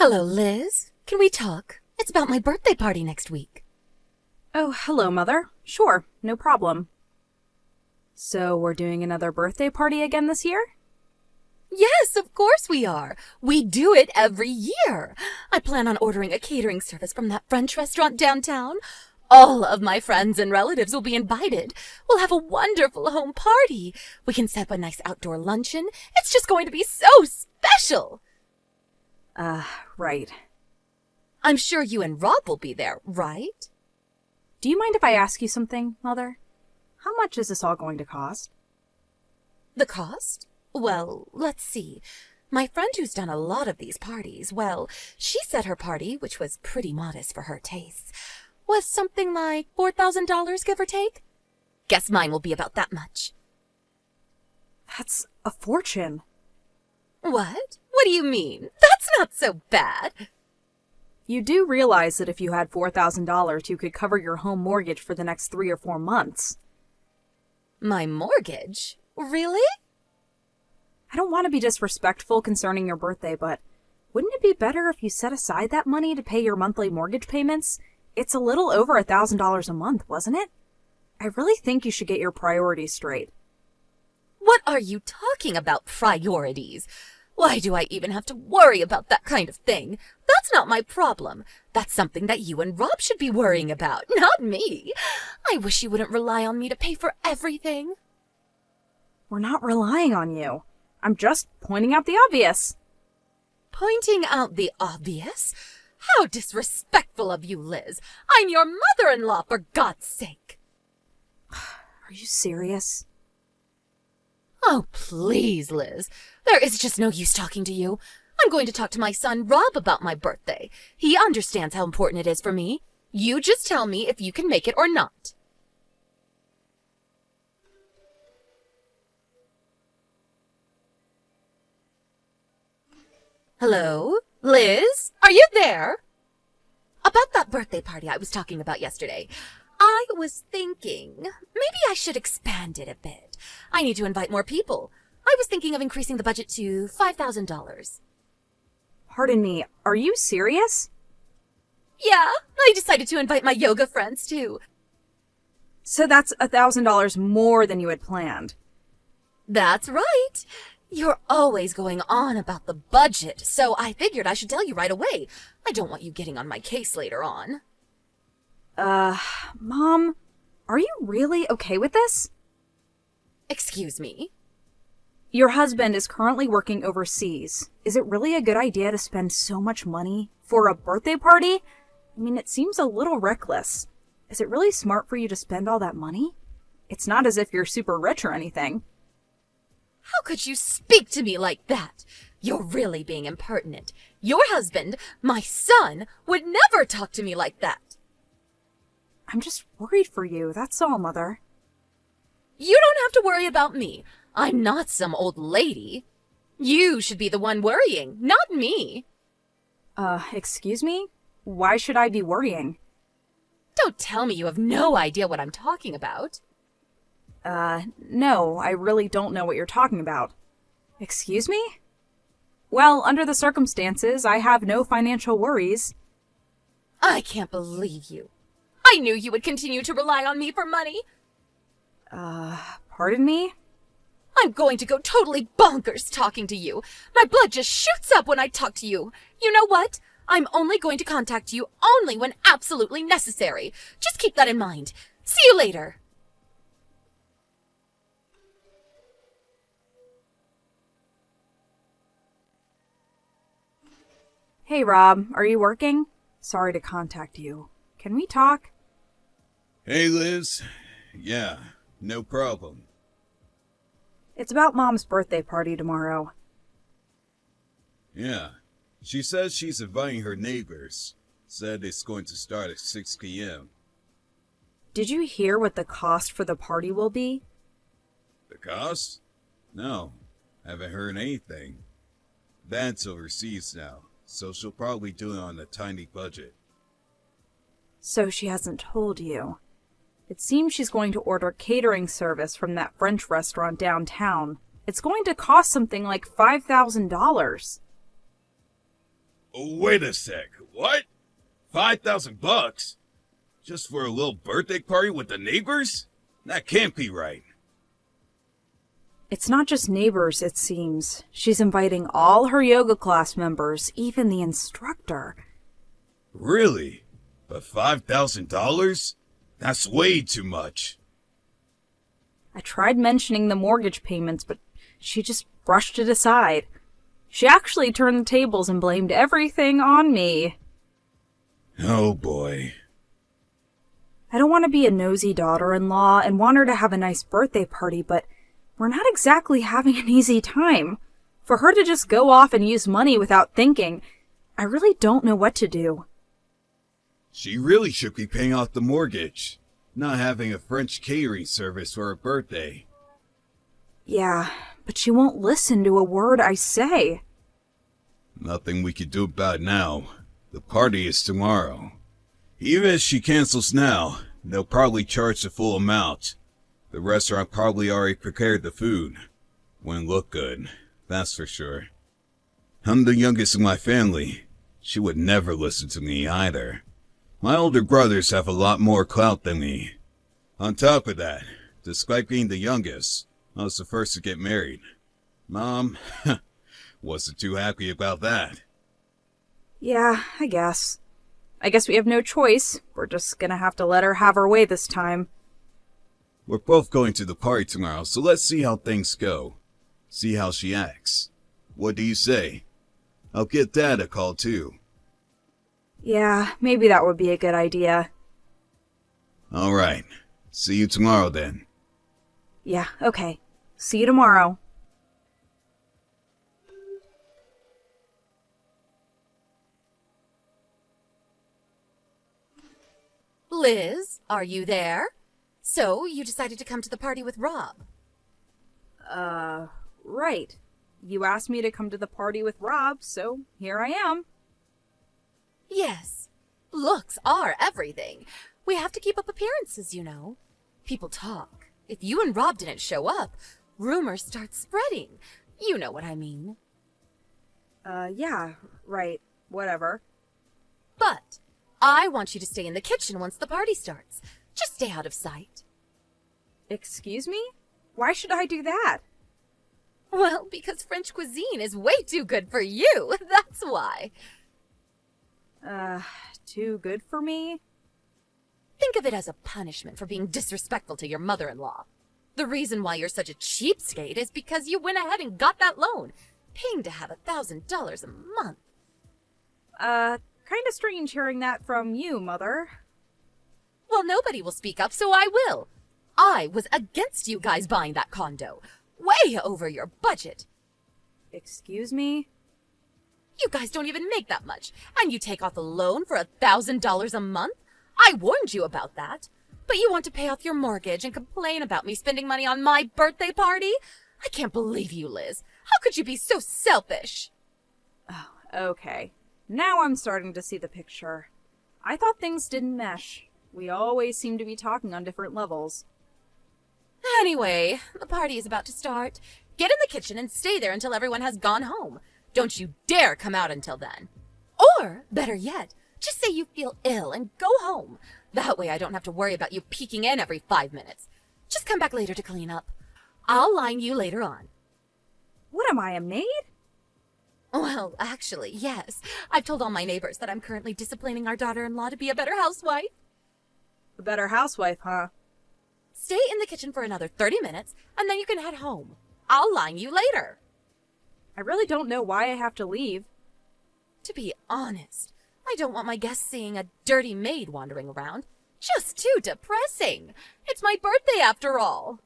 Hello, Liz. Can we talk? It's about my birthday party next week. Oh, hello, Mother. Sure, no problem. So, we're doing another birthday party again this year? Yes, of course we are. We do it every year. I plan on ordering a catering service from that French restaurant downtown. All of my friends and relatives will be invited. We'll have a wonderful home party. We can set up a nice outdoor luncheon. It's just going to be so special. Right. I'm sure you and Rob will be there, right? Do you mind if I ask you something, Mother? How much is this all going to cost? The cost? Well, let's see. My friend who's done a lot of these parties, well, she said her party, which was pretty modest for her tastes, was something like $4,000, give or take. Guess mine will be about that much. That's a fortune. What? What do you mean? That's not so bad. You do realize that if you had $4,000, you could cover your home mortgage for the next 3 or 4 months. My mortgage? Really? I don't want to be disrespectful concerning your birthday, but wouldn't it be better if you set aside that money to pay your monthly mortgage payments? It's a little over $1,000 a month, wasn't it? I really think you should get your priorities straight. What are you talking about, priorities? Why do I even have to worry about that kind of thing? That's not my problem. That's something that you and Rob should be worrying about, not me. I wish you wouldn't rely on me to pay for everything. We're not relying on you. I'm just pointing out the obvious. Pointing out the obvious? How disrespectful of you, Liz. I'm your mother-in-law, for God's sake. Are you serious? Oh, please, Liz. There is just no use talking to you. I'm going to talk to my son Rob about my birthday. He understands how important it is for me. You just tell me if you can make it or not. Hello? Liz? Are you there? About that birthday party I was talking about yesterday. I was thinking, maybe I should expand it a bit. I need to invite more people. I was thinking of increasing the budget to $5,000. Pardon me, are you serious? Yeah, I decided to invite my yoga friends too. So that's $1,000 more than you had planned. That's right. You're always going on about the budget, so I figured I should tell you right away. I don't want you getting on my case later on. Mom, are you really okay with this? Excuse me? Your husband is currently working overseas. Is it really a good idea to spend so much money for a birthday party? I mean, it seems a little reckless. Is it really smart for you to spend all that money? It's not as if you're super rich or anything. How could you speak to me like that? You're really being impertinent. Your husband, my son, would never talk to me like that. I'm just worried for you, that's all, Mother. You don't have to worry about me. I'm not some old lady. You should be the one worrying, not me. Excuse me? Why should I be worrying? Don't tell me you have no idea what I'm talking about. No, I really don't know what you're talking about. Excuse me? Well, under the circumstances, I have no financial worries. I can't believe you. I knew you would continue to rely on me for money. Pardon me? I'm going to go totally bonkers talking to you. My blood just shoots up when I talk to you. You know what? I'm only going to contact you only when absolutely necessary. Just keep that in mind. See you later. Hey, Rob, are you working? Sorry to contact you. Can we talk? Hey, Liz. Yeah, no problem. It's about Mom's birthday party tomorrow. Yeah, she says she's inviting her neighbors. Said it's going to start at 6 p.m. Did you hear what the cost for the party will be? The cost? No, haven't heard anything. Dad's overseas now, so she'll probably do it on a tiny budget. So she hasn't told you. It seems she's going to order catering service from that French restaurant downtown. It's going to cost something like $5,000. Wait a sec. What? $5,000? Just for a little birthday party with the neighbors? That can't be right. It's not just neighbors, it seems. She's inviting all her yoga class members, even the instructor. Really? But $5,000? That's way too much. I tried mentioning the mortgage payments, but she just brushed it aside. She actually turned the tables and blamed everything on me. Oh boy. I don't want to be a nosy daughter-in-law and want her to have a nice birthday party, but we're not exactly having an easy time. For her to just go off and use money without thinking, I really don't know what to do. She really should be paying off the mortgage, not having a French catering service for her birthday. Yeah, but she won't listen to a word I say. Nothing we could do about it now. The party is tomorrow. Even if she cancels now, they'll probably charge the full amount. The restaurant probably already prepared the food. Wouldn't look good, that's for sure. I'm the youngest of my family. She would never listen to me either. My older brothers have a lot more clout than me. On top of that, despite being the youngest, I was the first to get married. Mom wasn't too happy about that. Yeah, I guess. I guess we have no choice. We're just gonna have to let her have her way this time. We're both going to the party tomorrow, so let's see how things go. See how she acts. What do you say? I'll get Dad a call too. Yeah, maybe that would be a good idea. All right. See you tomorrow then. Yeah, okay. See you tomorrow. Liz, are you there? So, you decided to come to the party with Rob. Right. You asked me to come to the party with Rob, so here I am. Yes. Looks are everything. We have to keep up appearances, you know. People talk. If you and Rob didn't show up, rumors start spreading. You know what I mean. Yeah, right. Whatever. But I want you to stay in the kitchen once the party starts. Just stay out of sight. Excuse me? Why should I do that? Well, because French cuisine is way too good for you. That's why. Too good for me? Think of it as a punishment for being disrespectful to your mother-in-law. The reason why you're such a cheapskate is because you went ahead and got that loan, paying to have $1,000 a month. Kinda strange hearing that from you, Mother. Well, nobody will speak up, so I will. I was against you guys buying that condo. Way over your budget. Excuse me? You guys don't even make that much, and you take off a loan for $1,000 a month? I warned you about that. But you want to pay off your mortgage and complain about me spending money on my birthday party? I can't believe you, Liz. How could you be so selfish? Oh, okay. Now I'm starting to see the picture. I thought things didn't mesh. We always seem to be talking on different levels. Anyway, the party is about to start. Get in the kitchen and stay there until everyone has gone home. Don't you dare come out until then. Or, better yet, just say you feel ill and go home. That way I don't have to worry about you peeking in every 5 minutes. Just come back later to clean up. I'll line you later on. What am I, a maid? Well, actually, yes. I've told all my neighbors that I'm currently disciplining our daughter-in-law to be a better housewife. A better housewife, huh? Stay in the kitchen for another 30 minutes, and then you can head home. I'll line you later. I really don't know why I have to leave. To be honest, I don't want my guests seeing a dirty maid wandering around. Just too depressing. It's my birthday after all.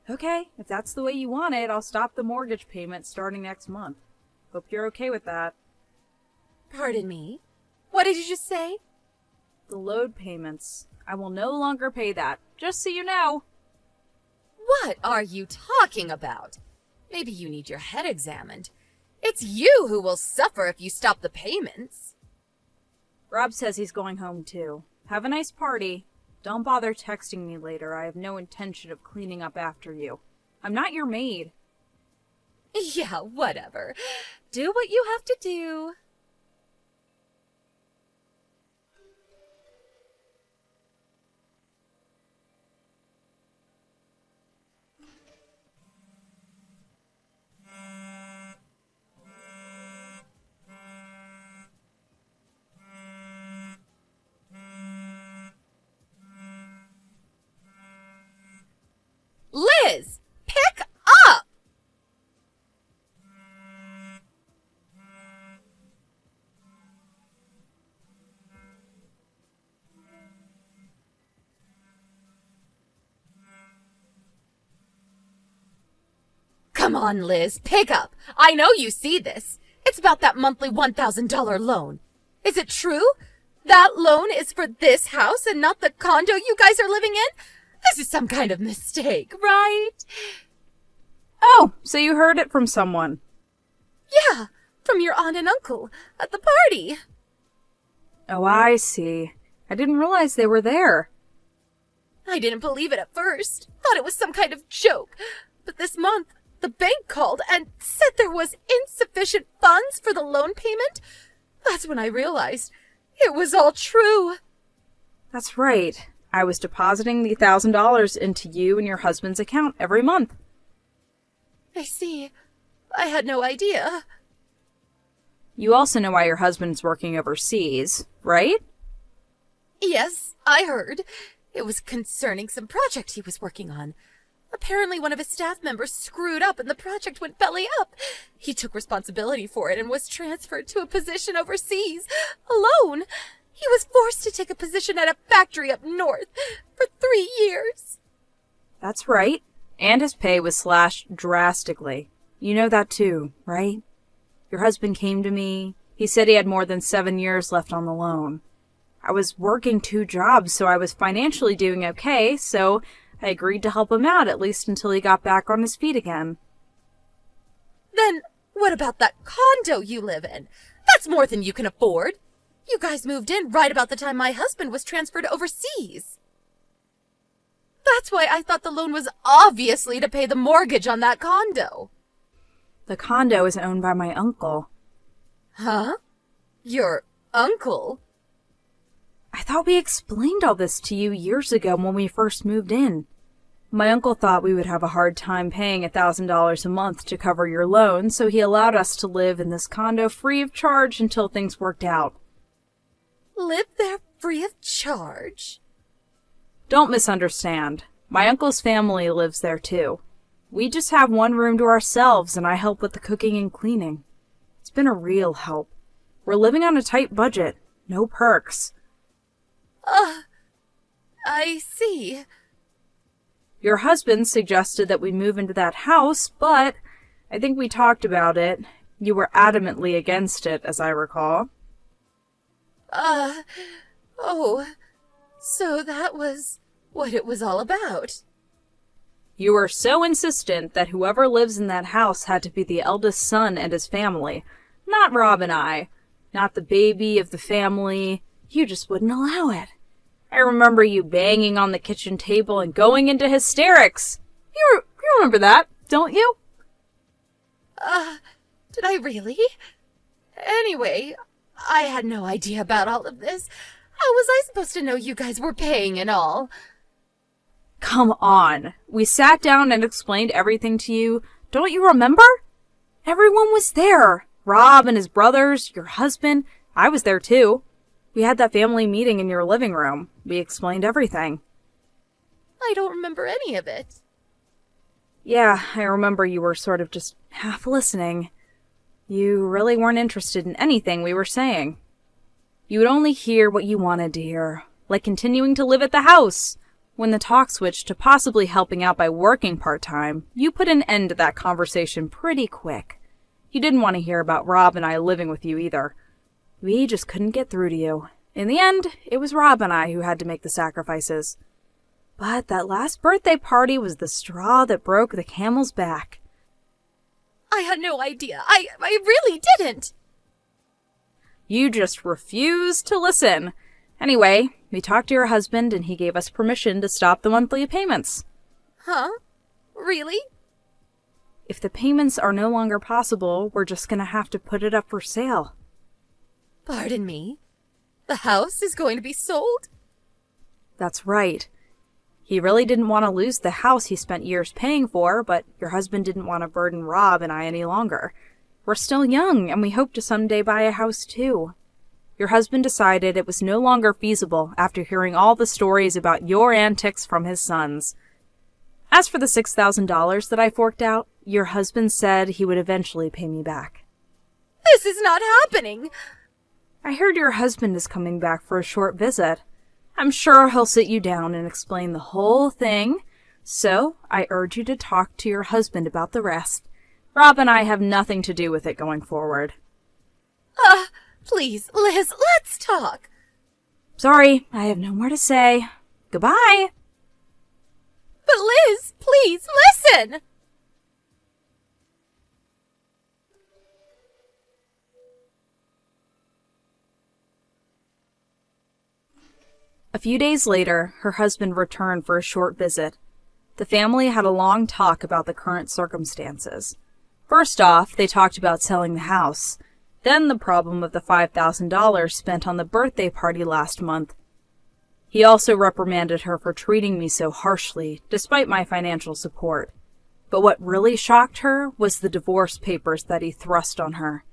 Okay, if that's the way you want it, I'll stop the mortgage payment starting next month. Hope you're okay with that. Pardon me? What did you just say? The load payments. I will no longer pay that, just so you know. What are you talking about? Maybe you need your head examined. It's you who will suffer if you stop the payments. Rob says he's going home too. Have a nice party. Don't bother texting me later. I have no intention of cleaning up after you. I'm not your maid. Yeah, whatever. Do what you have to do. Liz, pick up! Come on, Liz, pick up. I know you see this. It's about that monthly $1,000 loan. Is it true? That loan is for this house and not the condo you guys are living in? This is some kind of mistake, right? Oh, so you heard it from someone. Yeah, from your aunt and uncle at the party. Oh, I see. I didn't realize they were there. I didn't believe it at first. Thought it was some kind of joke. But this month, the bank called and said there was insufficient funds for the loan payment. That's when I realized it was all true. That's right. I was depositing the $1,000 into you and your husband's account every month. I see. I had no idea. You also know why your husband's working overseas, right? Yes, I heard. It was concerning some project he was working on. Apparently one of his staff members screwed up and the project went belly up. He took responsibility for it and was transferred to a position overseas, alone. He was forced to take a position at a factory up north for 3 years. That's right. And his pay was slashed drastically. You know that too, right? Your husband came to me. He said he had more than 7 years left on the loan. I was working 2 jobs, so I was financially doing okay, so I agreed to help him out at least until he got back on his feet again. Then what about that condo you live in? That's more than you can afford. You guys moved in right about the time my husband was transferred overseas. That's why I thought the loan was obviously to pay the mortgage on that condo. The condo is owned by my uncle. Huh? Your uncle? I thought we explained all this to you years ago when we first moved in. My uncle thought we would have a hard time paying $1,000 a month to cover your loan, so he allowed us to live in this condo free of charge until things worked out. Live there free of charge? Don't misunderstand. My uncle's family lives there too. We just have one room to ourselves and I help with the cooking and cleaning. It's been a real help. We're living on a tight budget. No perks. I see. Your husband suggested that we move into that house, but I think we talked about it. You were adamantly against it, as I recall. Oh, so that was what it was all about. You were so insistent that whoever lives in that house had to be the eldest son and his family, not Rob and I, not the baby of the family. You just wouldn't allow it. I remember you banging on the kitchen table and going into hysterics. You remember that, don't you? Did I really? Anyway, I had no idea about all of this. How was I supposed to know you guys were paying and all? Come on. We sat down and explained everything to you. Don't you remember? Everyone was there. Rob and his brothers, your husband. I was there too. We had that family meeting in your living room. We explained everything. I don't remember any of it. Yeah, I remember you were sort of just half listening. You really weren't interested in anything we were saying. You would only hear what you wanted to hear, like continuing to live at the house. When the talk switched to possibly helping out by working part-time, you put an end to that conversation pretty quick. You didn't want to hear about Rob and I living with you either. We just couldn't get through to you. In the end, it was Rob and I who had to make the sacrifices. But that last birthday party was the straw that broke the camel's back. I had no idea. I really didn't. You just refused to listen. Anyway, we talked to your husband and he gave us permission to stop the monthly payments. Huh? Really? If the payments are no longer possible, we're just gonna have to put it up for sale. Pardon me? The house is going to be sold? That's right. He really didn't want to lose the house he spent years paying for, but your husband didn't want to burden Rob and I any longer. We're still young, and we hope to someday buy a house too. Your husband decided it was no longer feasible after hearing all the stories about your antics from his sons. As for the $6,000 that I forked out, your husband said he would eventually pay me back. This is not happening. I heard your husband is coming back for a short visit. I'm sure he'll sit you down and explain the whole thing, so I urge you to talk to your husband about the rest. Rob and I have nothing to do with it going forward. Please, Liz, let's talk. Sorry, I have no more to say. Goodbye! But Liz, please, listen! A few days later, her husband returned for a short visit. The family had a long talk about the current circumstances. First off, they talked about selling the house. Then the problem of the $5,000 spent on the birthday party last month. He also reprimanded her for treating me so harshly, despite my financial support. But what really shocked her was the divorce papers that he thrust on her.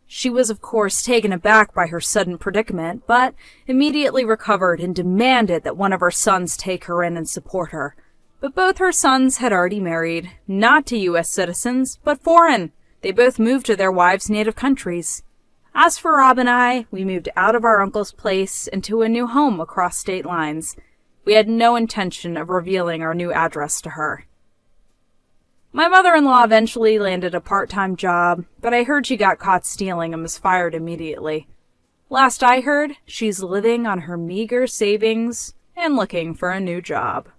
She was, of course, taken aback by her sudden predicament, but immediately recovered and demanded that one of her sons take her in and support her. But both her sons had already married, not to U.S. citizens, but foreign. They both moved to their wives' native countries. As for Rob and I, we moved out of our uncle's place into a new home across state lines. We had no intention of revealing our new address to her. My mother-in-law eventually landed a part-time job, but I heard she got caught stealing and was fired immediately. Last I heard, she's living on her meager savings and looking for a new job.